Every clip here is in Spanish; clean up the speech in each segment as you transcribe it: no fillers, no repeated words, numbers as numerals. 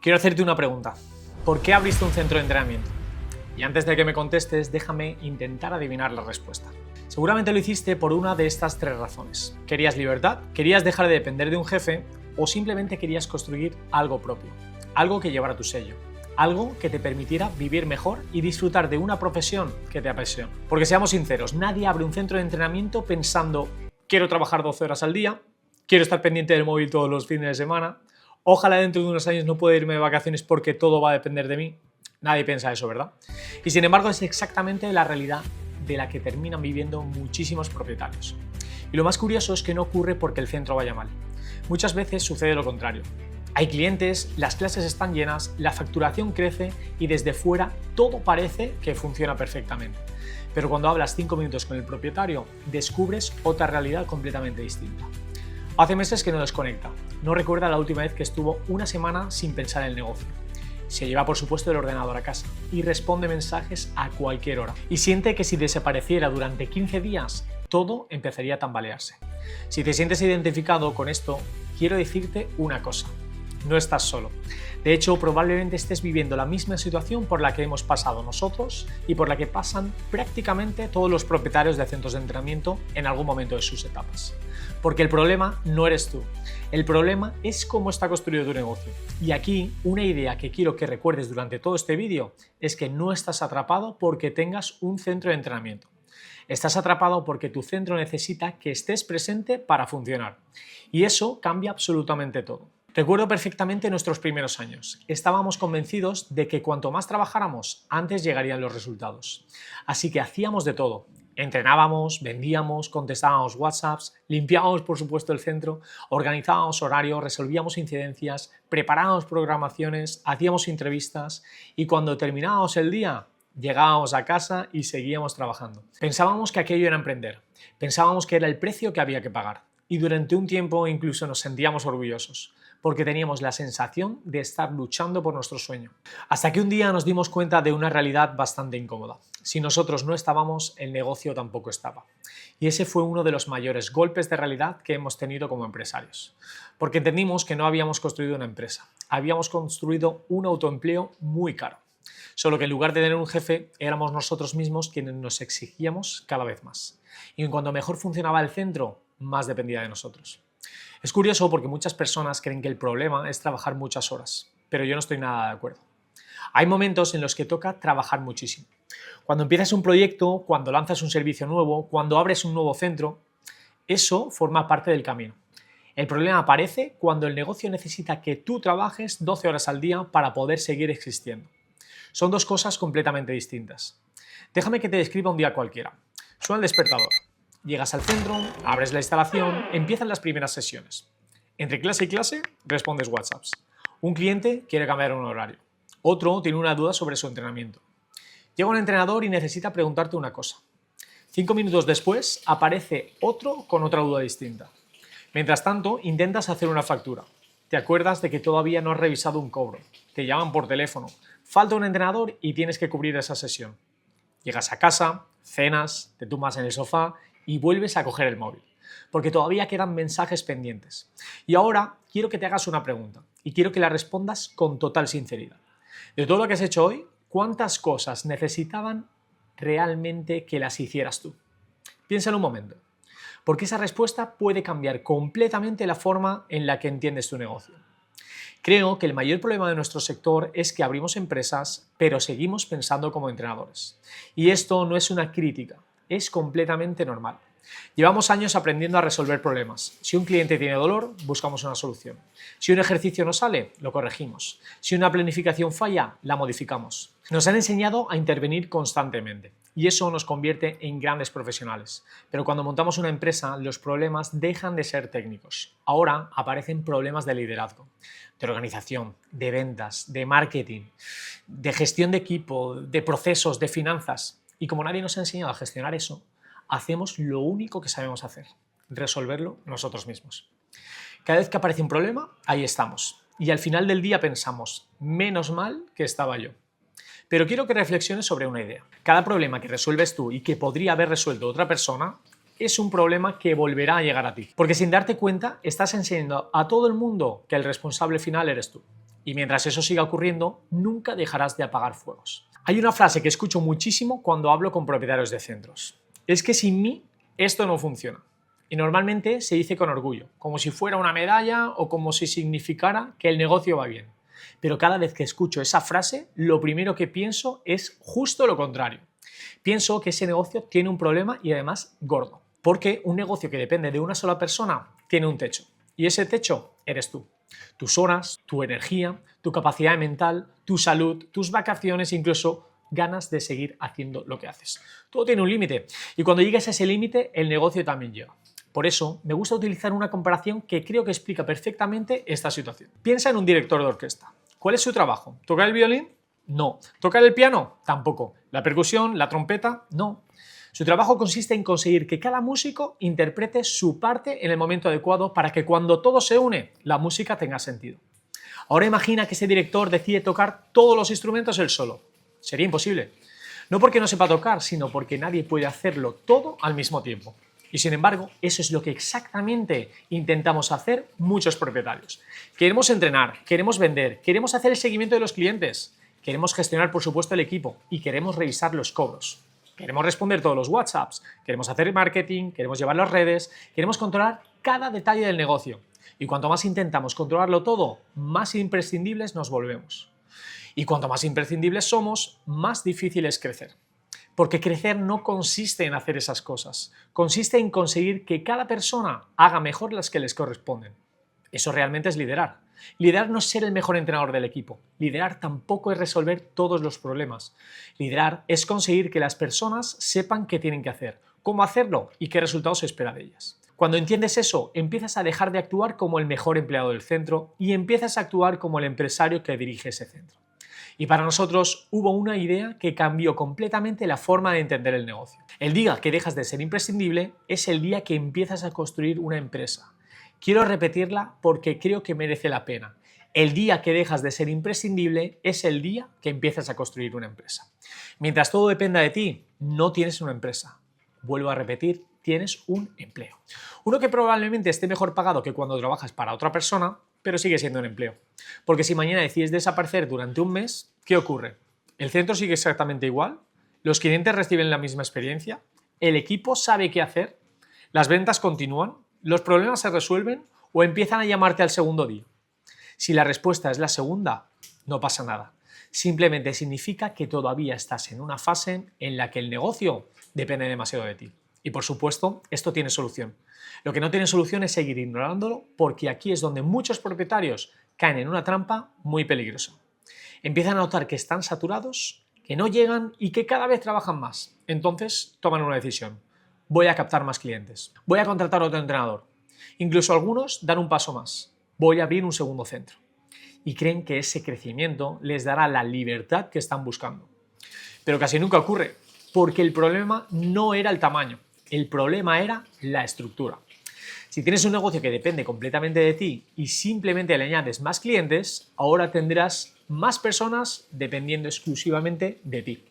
Quiero hacerte una pregunta. ¿Por qué abriste un centro de entrenamiento? Y antes de que me contestes, déjame intentar adivinar la respuesta. Seguramente lo hiciste por una de estas tres razones. ¿Querías libertad? ¿Querías dejar de depender de un jefe? ¿O simplemente querías construir algo propio? Algo que llevara tu sello. Algo que te permitiera vivir mejor y disfrutar de una profesión que te apasiona. Porque seamos sinceros, nadie abre un centro de entrenamiento pensando quiero trabajar 12 horas al día, quiero estar pendiente del móvil todos los fines de semana, ojalá dentro de unos años no pueda irme de vacaciones porque todo va a depender de mí. Nadie piensa eso, ¿verdad? Y sin embargo es exactamente la realidad de la que terminan viviendo muchísimos propietarios. Y lo más curioso es que no ocurre porque el centro vaya mal. Muchas veces sucede lo contrario. Hay clientes, las clases están llenas, la facturación crece y desde fuera todo parece que funciona perfectamente. Pero cuando hablas 5 minutos con el propietario, descubres otra realidad completamente distinta. Hace meses que no desconecta, no recuerda la última vez que estuvo una semana sin pensar en el negocio. Se lleva por supuesto el ordenador a casa y responde mensajes a cualquier hora. Y siente que si desapareciera durante 15 días, todo empezaría a tambalearse. Si te sientes identificado con esto, quiero decirte una cosa. No estás solo. De hecho, probablemente estés viviendo la misma situación por la que hemos pasado nosotros y por la que pasan prácticamente todos los propietarios de centros de entrenamiento en algún momento de sus etapas. Porque el problema no eres tú. El problema es cómo está construido tu negocio. Y aquí, una idea que quiero que recuerdes durante todo este vídeo es que no estás atrapado porque tengas un centro de entrenamiento. Estás atrapado porque tu centro necesita que estés presente para funcionar. Y eso cambia absolutamente todo. Recuerdo perfectamente nuestros primeros años. Estábamos convencidos de que cuanto más trabajáramos, antes llegarían los resultados. Así que hacíamos de todo. Entrenábamos, vendíamos, contestábamos WhatsApps, limpiábamos por supuesto el centro, organizábamos horarios, resolvíamos incidencias, preparábamos programaciones, hacíamos entrevistas y cuando terminábamos el día, llegábamos a casa y seguíamos trabajando. Pensábamos que aquello era emprender, pensábamos que era el precio que había que pagar y durante un tiempo incluso nos sentíamos orgullosos porque teníamos la sensación de estar luchando por nuestro sueño. Hasta que un día nos dimos cuenta de una realidad bastante incómoda. Si nosotros no estábamos, el negocio tampoco estaba. Y ese fue uno de los mayores golpes de realidad que hemos tenido como empresarios. Porque entendimos que no habíamos construido una empresa, habíamos construido un autoempleo muy caro. Solo que en lugar de tener un jefe, éramos nosotros mismos quienes nos exigíamos cada vez más. Y en cuanto mejor funcionaba el centro, más dependía de nosotros. Es curioso porque muchas personas creen que el problema es trabajar muchas horas, pero yo no estoy nada de acuerdo. Hay momentos en los que toca trabajar muchísimo. Cuando empiezas un proyecto, cuando lanzas un servicio nuevo, cuando abres un nuevo centro, eso forma parte del camino. El problema aparece cuando el negocio necesita que tú trabajes 12 horas al día para poder seguir existiendo. Son dos cosas completamente distintas. Déjame que te describa un día cualquiera. Suena el despertador. Llegas al centro, abres la instalación, empiezan las primeras sesiones. Entre clase y clase, respondes WhatsApps. Un cliente quiere cambiar un horario. Otro tiene una duda sobre su entrenamiento. Llega un entrenador y necesita preguntarte una cosa. 5 minutos después, aparece otro con otra duda distinta. Mientras tanto, intentas hacer una factura. Te acuerdas de que todavía no has revisado un cobro. Te llaman por teléfono. Falta un entrenador y tienes que cubrir esa sesión. Llegas a casa, cenas, te tumbas en el sofá y vuelves a coger el móvil, porque todavía quedan mensajes pendientes. Y ahora quiero que te hagas una pregunta y quiero que la respondas con total sinceridad. De todo lo que has hecho hoy, ¿cuántas cosas necesitaban realmente que las hicieras tú? Piénsalo un momento, porque esa respuesta puede cambiar completamente la forma en la que entiendes tu negocio. Creo que el mayor problema de nuestro sector es que abrimos empresas, pero seguimos pensando como entrenadores. Y esto no es una crítica. Es completamente normal. Llevamos años aprendiendo a resolver problemas. Si un cliente tiene dolor, buscamos una solución. Si un ejercicio no sale, lo corregimos. Si una planificación falla, la modificamos. Nos han enseñado a intervenir constantemente y eso nos convierte en grandes profesionales. Pero cuando montamos una empresa, los problemas dejan de ser técnicos. Ahora aparecen problemas de liderazgo, de organización, de ventas, de marketing, de gestión de equipo, de procesos, de finanzas. Y como nadie nos ha enseñado a gestionar eso, hacemos lo único que sabemos hacer, resolverlo nosotros mismos. Cada vez que aparece un problema, ahí estamos. Y al final del día pensamos, menos mal que estaba yo. Pero quiero que reflexiones sobre una idea. Cada problema que resuelves tú y que podría haber resuelto otra persona es un problema que volverá a llegar a ti. Porque sin darte cuenta, estás enseñando a todo el mundo que el responsable final eres tú. Y mientras eso siga ocurriendo, nunca dejarás de apagar fuegos. Hay una frase que escucho muchísimo cuando hablo con propietarios de centros. Es que sin mí esto no funciona. Y normalmente se dice con orgullo, como si fuera una medalla o como si significara que el negocio va bien. Pero cada vez que escucho esa frase, lo primero que pienso es justo lo contrario. Pienso que ese negocio tiene un problema y además gordo. Porque un negocio que depende de una sola persona tiene un techo. Y ese techo eres tú. Tus horas, tu energía, tu capacidad mental, tu salud, tus vacaciones, incluso ganas de seguir haciendo lo que haces. Todo tiene un límite y cuando llegues a ese límite, el negocio también llega. Por eso, me gusta utilizar una comparación que creo que explica perfectamente esta situación. Piensa en un director de orquesta. ¿Cuál es su trabajo? ¿Tocar el violín? No. ¿Tocar el piano? Tampoco. ¿La percusión? ¿La trompeta? No. Su trabajo consiste en conseguir que cada músico interprete su parte en el momento adecuado para que cuando todo se une, la música tenga sentido. Ahora imagina que ese director decide tocar todos los instrumentos él solo. Sería imposible. No porque no sepa tocar, sino porque nadie puede hacerlo todo al mismo tiempo. Y sin embargo, eso es lo que exactamente intentamos hacer muchos propietarios. Queremos entrenar, queremos vender, queremos hacer el seguimiento de los clientes, queremos gestionar por supuesto el equipo y queremos revisar los cobros. Queremos responder todos los WhatsApps, queremos hacer marketing, queremos llevar las redes, queremos controlar cada detalle del negocio. Y cuanto más intentamos controlarlo todo, más imprescindibles nos volvemos. Y cuanto más imprescindibles somos, más difícil es crecer. Porque crecer no consiste en hacer esas cosas, consiste en conseguir que cada persona haga mejor las que les corresponden. Eso realmente es liderar. Liderar no es ser el mejor entrenador del equipo. Liderar tampoco es resolver todos los problemas. Liderar es conseguir que las personas sepan qué tienen que hacer, cómo hacerlo y qué resultados se espera de ellas. Cuando entiendes eso, empiezas a dejar de actuar como el mejor empleado del centro y empiezas a actuar como el empresario que dirige ese centro. Y para nosotros hubo una idea que cambió completamente la forma de entender el negocio. El día que dejas de ser imprescindible es el día que empiezas a construir una empresa. Quiero repetirla porque creo que merece la pena. El día que dejas de ser imprescindible es el día que empiezas a construir una empresa. Mientras todo dependa de ti, no tienes una empresa. Vuelvo a repetir, tienes un empleo. Uno que probablemente esté mejor pagado que cuando trabajas para otra persona, pero sigue siendo un empleo. Porque si mañana decides desaparecer durante un mes, ¿qué ocurre? ¿El centro sigue exactamente igual? ¿Los clientes reciben la misma experiencia? ¿El equipo sabe qué hacer? ¿Las ventas continúan? ¿Los problemas se resuelven o empiezan a llamarte al segundo día? Si la respuesta es la segunda, no pasa nada. Simplemente significa que todavía estás en una fase en la que el negocio depende demasiado de ti. Y por supuesto, esto tiene solución. Lo que no tiene solución es seguir ignorándolo porque aquí es donde muchos propietarios caen en una trampa muy peligrosa. Empiezan a notar que están saturados, que no llegan y que cada vez trabajan más. Entonces toman una decisión. Voy a captar más clientes. Voy a contratar a otro entrenador. Incluso algunos dan un paso más. Voy a abrir un segundo centro. Y creen que ese crecimiento les dará la libertad que están buscando. Pero casi nunca ocurre, porque el problema no era el tamaño. El problema era la estructura. Si tienes un negocio que depende completamente de ti y simplemente le añades más clientes, ahora tendrás más personas dependiendo exclusivamente de ti.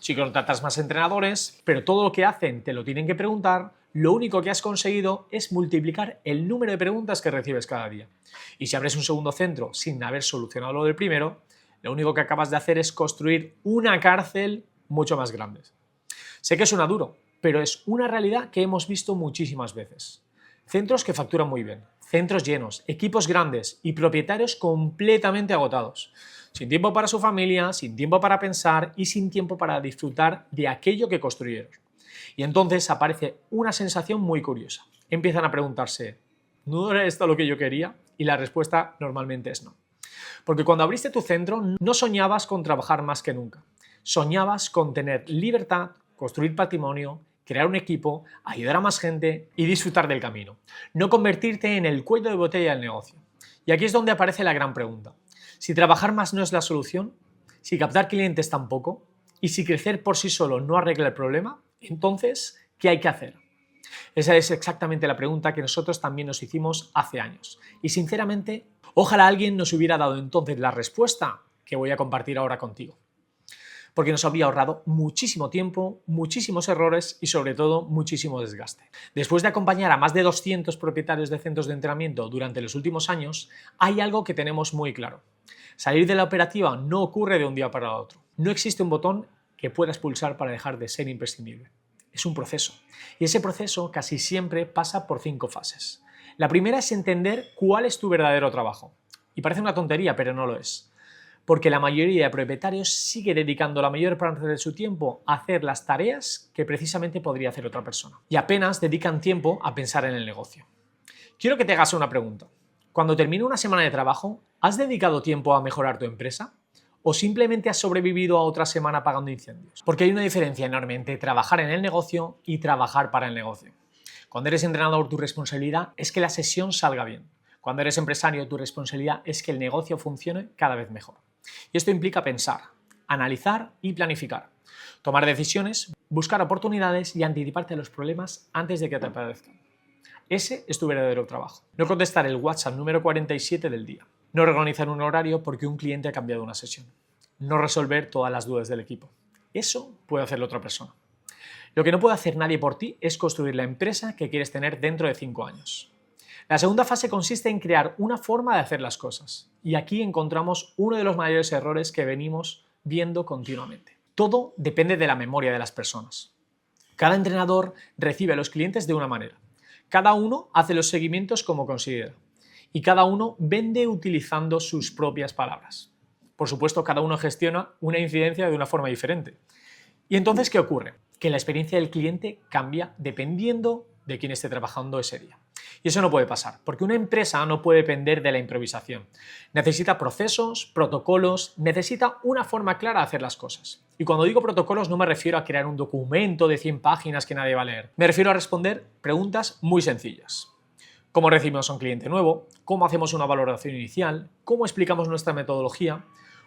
Si contratas más entrenadores, pero todo lo que hacen te lo tienen que preguntar, lo único que has conseguido es multiplicar el número de preguntas que recibes cada día. Y si abres un segundo centro sin haber solucionado lo del primero, lo único que acabas de hacer es construir una cárcel mucho más grande. Sé que suena duro, pero es una realidad que hemos visto muchísimas veces. Centros que facturan muy bien, centros llenos, equipos grandes y propietarios completamente agotados, sin tiempo para su familia, sin tiempo para pensar y sin tiempo para disfrutar de aquello que construyeron. Y entonces aparece una sensación muy curiosa. Empiezan a preguntarse, ¿no era esto lo que yo quería? Y la respuesta normalmente es no. Porque cuando abriste tu centro no soñabas con trabajar más que nunca. Soñabas con tener libertad, construir patrimonio, crear un equipo, ayudar a más gente y disfrutar del camino. No convertirte en el cuello de botella del negocio. Y aquí es donde aparece la gran pregunta. Si trabajar más no es la solución, si captar clientes tampoco, y si crecer por sí solo no arregla el problema, entonces, ¿qué hay que hacer? Esa es exactamente la pregunta que nosotros también nos hicimos hace años. Y sinceramente, ojalá alguien nos hubiera dado entonces la respuesta que voy a compartir ahora contigo. porque nos habría ahorrado muchísimo tiempo, muchísimos errores y sobre todo muchísimo desgaste. Después de acompañar a más de 200 propietarios de centros de entrenamiento durante los últimos años, hay algo que tenemos muy claro. Salir de la operativa no ocurre de un día para otro. No existe un botón que puedas pulsar para dejar de ser imprescindible. Es un proceso. Y ese proceso casi siempre pasa por 5 fases. La primera es entender cuál es tu verdadero trabajo. Y parece una tontería, pero no lo es. Porque la mayoría de propietarios sigue dedicando la mayor parte de su tiempo a hacer las tareas que precisamente podría hacer otra persona. Y apenas dedican tiempo a pensar en el negocio. Quiero que te hagas una pregunta. Cuando termine una semana de trabajo, ¿has dedicado tiempo a mejorar tu empresa? ¿O simplemente has sobrevivido a otra semana apagando incendios? Porque hay una diferencia enorme entre trabajar en el negocio y trabajar para el negocio. Cuando eres entrenador, tu responsabilidad es que la sesión salga bien. Cuando eres empresario, tu responsabilidad es que el negocio funcione cada vez mejor. Y esto implica pensar, analizar y planificar. Tomar decisiones, buscar oportunidades y anticiparte a los problemas antes de que te aparezcan. Ese es tu verdadero trabajo. No contestar el WhatsApp número 47 del día. No organizar un horario porque un cliente ha cambiado una sesión. No resolver todas las dudas del equipo. Eso puede hacerlo otra persona. Lo que no puede hacer nadie por ti es construir la empresa que quieres tener dentro de 5 años. La segunda fase consiste en crear una forma de hacer las cosas. Y aquí encontramos uno de los mayores errores que venimos viendo continuamente. Todo depende de la memoria de las personas. Cada entrenador recibe a los clientes de una manera. Cada uno hace los seguimientos como considera. Y cada uno vende utilizando sus propias palabras. Por supuesto, cada uno gestiona una incidencia de una forma diferente. ¿Y entonces qué ocurre? Que la experiencia del cliente cambia dependiendo de quién esté trabajando ese día. Y eso no puede pasar, porque una empresa no puede depender de la improvisación. Necesita procesos, protocolos, necesita una forma clara de hacer las cosas. Y cuando digo protocolos no me refiero a crear un documento de 100 páginas que nadie va a leer. Me refiero a responder preguntas muy sencillas. ¿Cómo recibimos a un cliente nuevo? ¿Cómo hacemos una valoración inicial? ¿Cómo explicamos nuestra metodología?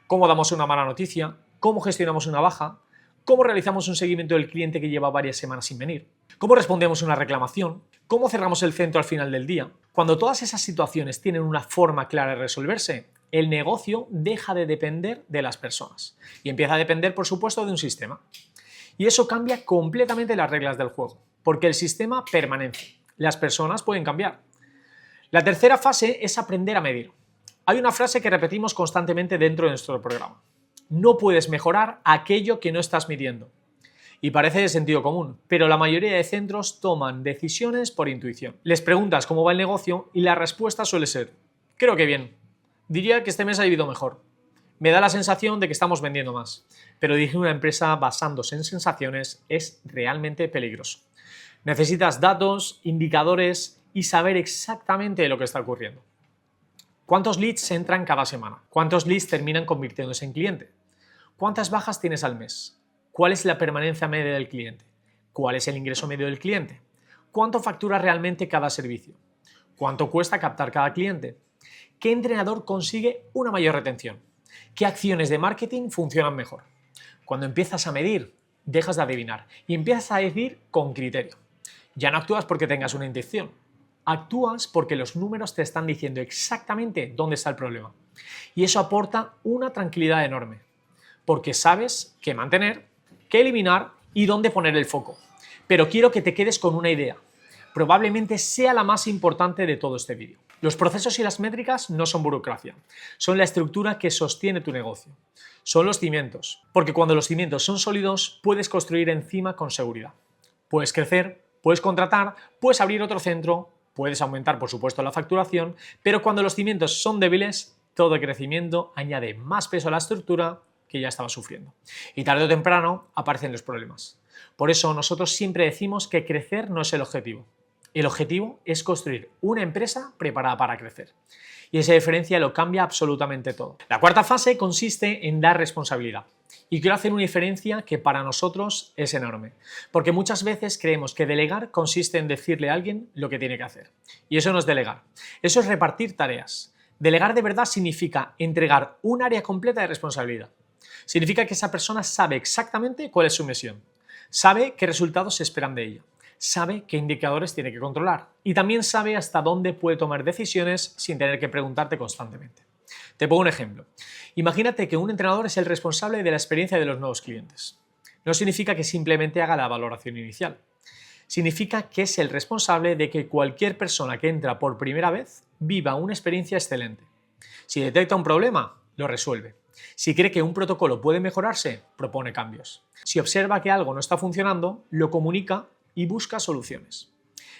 ¿Cómo damos una mala noticia? ¿Cómo gestionamos una baja? ¿Cómo realizamos un seguimiento del cliente que lleva varias semanas sin venir? ¿Cómo respondemos a una reclamación? ¿Cómo cerramos el centro al final del día? Cuando todas esas situaciones tienen una forma clara de resolverse, el negocio deja de depender de las personas y empieza a depender, por supuesto, de un sistema. Y eso cambia completamente las reglas del juego, porque el sistema permanece. Las personas pueden cambiar. La tercera fase es aprender a medir. Hay una frase que repetimos constantemente dentro de nuestro programa. No puedes mejorar aquello que no estás midiendo. Y parece de sentido común, pero la mayoría de centros toman decisiones por intuición. Les preguntas cómo va el negocio y la respuesta suele ser: creo que bien. Diría que este mes ha ido mejor. Me da la sensación de que estamos vendiendo más. Pero dirigir una empresa basándose en sensaciones es realmente peligroso. Necesitas datos, indicadores y saber exactamente lo que está ocurriendo. ¿Cuántos leads entran cada semana? ¿Cuántos leads terminan convirtiéndose en cliente? ¿Cuántas bajas tienes al mes? ¿Cuál es la permanencia media del cliente? ¿Cuál es el ingreso medio del cliente? ¿Cuánto factura realmente cada servicio? ¿Cuánto cuesta captar cada cliente? ¿Qué entrenador consigue una mayor retención? ¿Qué acciones de marketing funcionan mejor? Cuando empiezas a medir, dejas de adivinar y empiezas a decir con criterio. Ya no actúas porque tengas una intención. Actúas porque los números te están diciendo exactamente dónde está el problema. Y eso aporta una tranquilidad enorme, porque sabes qué mantener, qué eliminar y dónde poner el foco. Pero quiero que te quedes con una idea. Probablemente sea la más importante de todo este vídeo. Los procesos y las métricas no son burocracia, son la estructura que sostiene tu negocio. Son los cimientos, porque cuando los cimientos son sólidos, puedes construir encima con seguridad. Puedes crecer, puedes contratar, puedes abrir otro centro, puedes aumentar, por supuesto, la facturación, pero cuando los cimientos son débiles, todo crecimiento añade más peso a la estructura que ya estaba sufriendo. Y tarde o temprano aparecen los problemas. Por eso nosotros siempre decimos que crecer no es el objetivo. El objetivo es construir una empresa preparada para crecer. Y esa diferencia lo cambia absolutamente todo. La cuarta fase consiste en dar responsabilidad. Y quiero hacer una diferencia que para nosotros es enorme. Porque muchas veces creemos que delegar consiste en decirle a alguien lo que tiene que hacer. Y eso no es delegar. Eso es repartir tareas. Delegar de verdad significa entregar un área completa de responsabilidad. Significa que esa persona sabe exactamente cuál es su misión. Sabe qué resultados se esperan de ella. Sabe qué indicadores tiene que controlar. Y también sabe hasta dónde puede tomar decisiones sin tener que preguntarte constantemente. Te pongo un ejemplo. Imagínate que un entrenador es el responsable de la experiencia de los nuevos clientes. No significa que simplemente haga la valoración inicial. Significa que es el responsable de que cualquier persona que entra por primera vez viva una experiencia excelente. Si detecta un problema, lo resuelve. Si cree que un protocolo puede mejorarse, propone cambios. Si observa que algo no está funcionando, lo comunica y busca soluciones.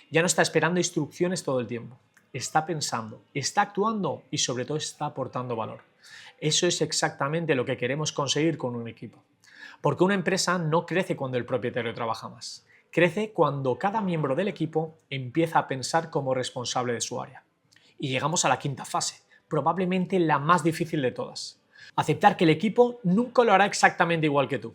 Ya no está esperando instrucciones todo el tiempo. Está pensando, está actuando y sobre todo está aportando valor. Eso es exactamente lo que queremos conseguir con un equipo. Porque una empresa no crece cuando el propietario trabaja más. Crece cuando cada miembro del equipo empieza a pensar como responsable de su área. Y llegamos a la quinta fase, probablemente la más difícil de todas. Aceptar que el equipo nunca lo hará exactamente igual que tú.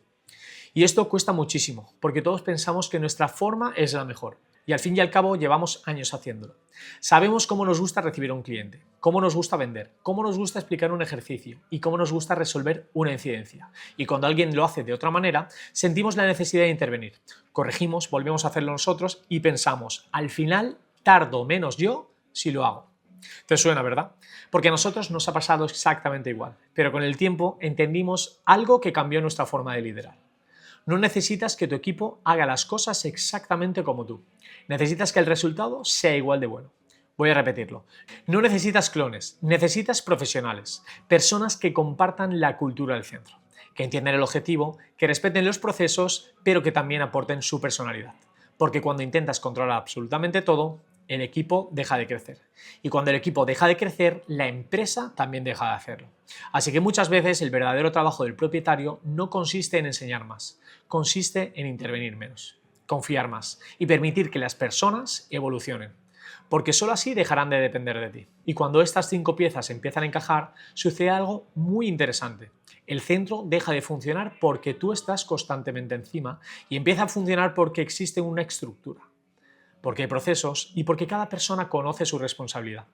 Y esto cuesta muchísimo, porque todos pensamos que nuestra forma es la mejor. Y al fin y al cabo llevamos años haciéndolo. Sabemos cómo nos gusta recibir a un cliente, cómo nos gusta vender, cómo nos gusta explicar un ejercicio y cómo nos gusta resolver una incidencia. Y cuando alguien lo hace de otra manera, sentimos la necesidad de intervenir. Corregimos, volvemos a hacerlo nosotros y pensamos, al final tardo menos yo si lo hago. Te suena, ¿verdad? Porque a nosotros nos ha pasado exactamente igual, pero con el tiempo entendimos algo que cambió nuestra forma de liderar. No necesitas que tu equipo haga las cosas exactamente como tú. Necesitas que el resultado sea igual de bueno. Voy a repetirlo. No necesitas clones, necesitas profesionales, personas que compartan la cultura del centro, que entiendan el objetivo, que respeten los procesos, pero que también aporten su personalidad. Porque cuando intentas controlar absolutamente todo, el equipo deja de crecer. Y cuando el equipo deja de crecer, la empresa también deja de hacerlo. Así que muchas veces el verdadero trabajo del propietario no consiste en enseñar más, consiste en intervenir menos, confiar más y permitir que las personas evolucionen. Porque solo así dejarán de depender de ti. Y cuando estas 5 piezas empiezan a encajar, sucede algo muy interesante. El centro deja de funcionar porque tú estás constantemente encima y empieza a funcionar porque existe una estructura. Porque hay procesos y porque cada persona conoce su responsabilidad.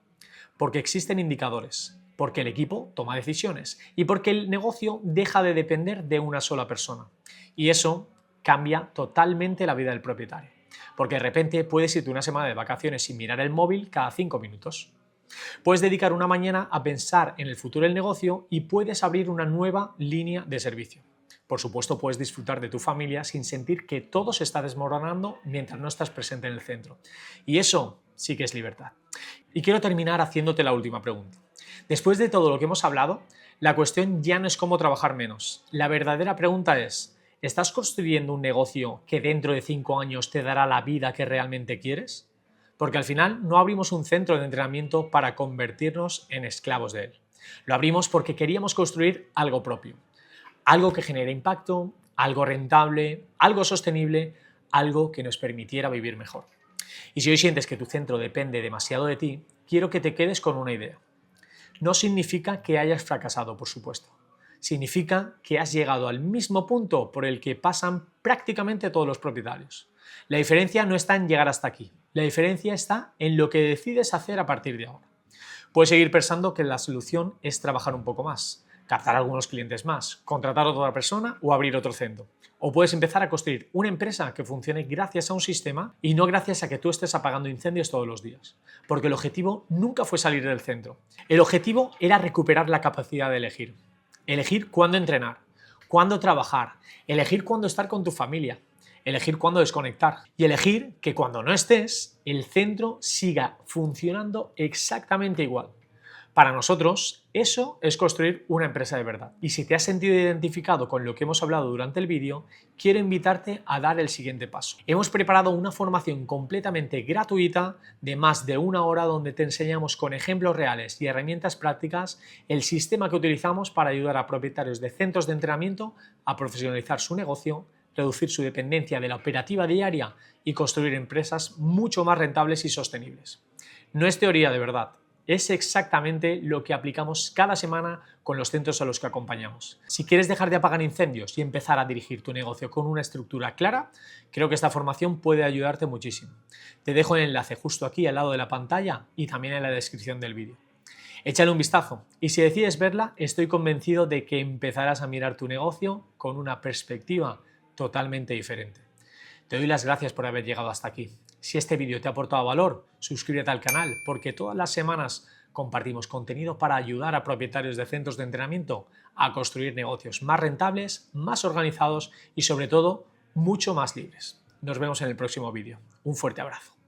Porque existen indicadores, porque el equipo toma decisiones y porque el negocio deja de depender de una sola persona. Y eso cambia totalmente la vida del propietario. Porque de repente puedes irte una semana de vacaciones sin mirar el móvil cada 5 minutos. Puedes dedicar una mañana a pensar en el futuro del negocio y puedes abrir una nueva línea de servicio. Por supuesto, puedes disfrutar de tu familia sin sentir que todo se está desmoronando mientras no estás presente en el centro. Y eso sí que es libertad. Y quiero terminar haciéndote la última pregunta. Después de todo lo que hemos hablado, la cuestión ya no es cómo trabajar menos. La verdadera pregunta es, ¿estás construyendo un negocio que dentro de 5 años te dará la vida que realmente quieres? Porque al final no abrimos un centro de entrenamiento para convertirnos en esclavos de él. Lo abrimos porque queríamos construir algo propio. Algo que genere impacto, algo rentable, algo sostenible, algo que nos permitiera vivir mejor. Y si hoy sientes que tu centro depende demasiado de ti, quiero que te quedes con una idea. No significa que hayas fracasado, por supuesto. Significa que has llegado al mismo punto por el que pasan prácticamente todos los propietarios. La diferencia no está en llegar hasta aquí. La diferencia está en lo que decides hacer a partir de ahora. Puedes seguir pensando que la solución es trabajar un poco más, captar algunos clientes más, contratar a otra persona o abrir otro centro. O puedes empezar a construir una empresa que funcione gracias a un sistema y no gracias a que tú estés apagando incendios todos los días. Porque el objetivo nunca fue salir del centro. El objetivo era recuperar la capacidad de elegir. Elegir cuándo entrenar, cuándo trabajar, elegir cuándo estar con tu familia, elegir cuándo desconectar y elegir que cuando no estés, el centro siga funcionando exactamente igual. Para nosotros, eso es construir una empresa de verdad. Y si te has sentido identificado con lo que hemos hablado durante el vídeo, quiero invitarte a dar el siguiente paso. Hemos preparado una formación completamente gratuita de más de 1 hora donde te enseñamos con ejemplos reales y herramientas prácticas el sistema que utilizamos para ayudar a propietarios de centros de entrenamiento a profesionalizar su negocio, reducir su dependencia de la operativa diaria y construir empresas mucho más rentables y sostenibles. No es teoría de verdad. Es exactamente lo que aplicamos cada semana con los centros a los que acompañamos. Si quieres dejar de apagar incendios y empezar a dirigir tu negocio con una estructura clara, creo que esta formación puede ayudarte muchísimo. Te dejo el enlace justo aquí al lado de la pantalla y también en la descripción del vídeo. Échale un vistazo y si decides verla, estoy convencido de que empezarás a mirar tu negocio con una perspectiva totalmente diferente. Te doy las gracias por haber llegado hasta aquí. Si este vídeo te ha aportado valor, suscríbete al canal porque todas las semanas compartimos contenido para ayudar a propietarios de centros de entrenamiento a construir negocios más rentables, más organizados y sobre todo mucho más libres. Nos vemos en el próximo vídeo. Un fuerte abrazo.